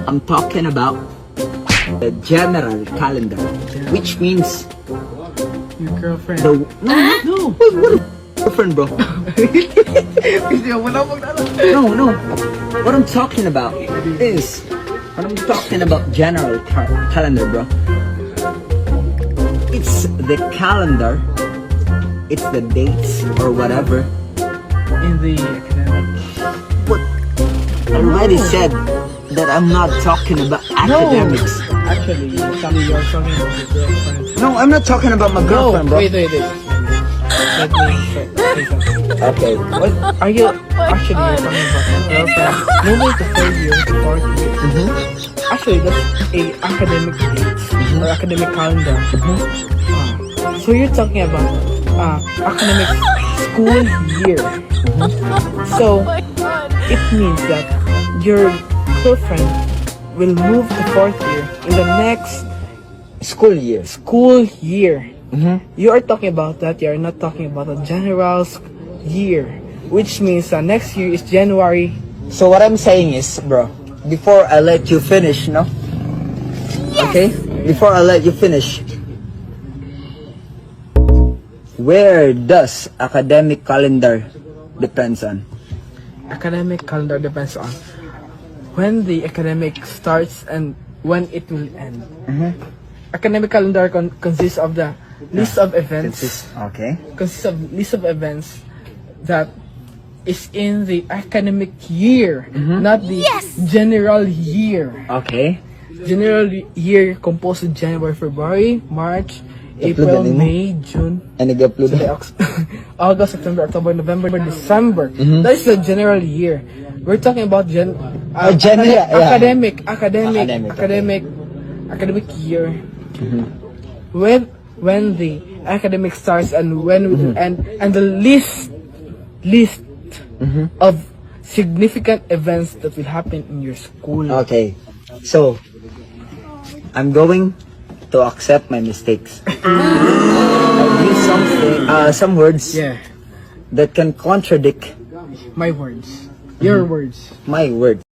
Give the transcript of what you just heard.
I'm talking about the general calendar, which means Your girlfriend. the no. What a girlfriend, bro? Hindi ako na magdala. No. What I'm talking about is general calendar, bro. It's the calendar. It's the dates or whatever. In the academic. But I already said that I'm not talking about academics. Actually, you're talking about your girlfriend. No, I'm not talking about my girlfriend, bro. Wait. Let me say something. Okay. What are you actually you're talking about your girlfriend? Moving to third year to fourth year. Actually, that's a academic date or academic calendar. So you're talking about academic school year. So it means that your girlfriend will move to fourth year in the next School year. school year. You are talking about that. You are not talking about a general year, which means next year is January. So what I'm saying is, bro, before I let you finish, no? Okay? Before I let you finish, where does academic calendar depends on? Academic calendar depends on when the academic starts and when it will end. Academic calendar consists of the list of events. Okay. Consists of list of events that is in the academic year, not the general year. Okay. General year composed of January, February, March, April, galing mo. May, June, And nag-upload July, August, September, October, November, December. That is the general year. We're talking about academic year. When the academic starts and when it will end, and the list of significant events that will happen in your school. Okay. So, I'm going to accept my mistakes. I use some words Yeah, that can contradict my words, your words. my words.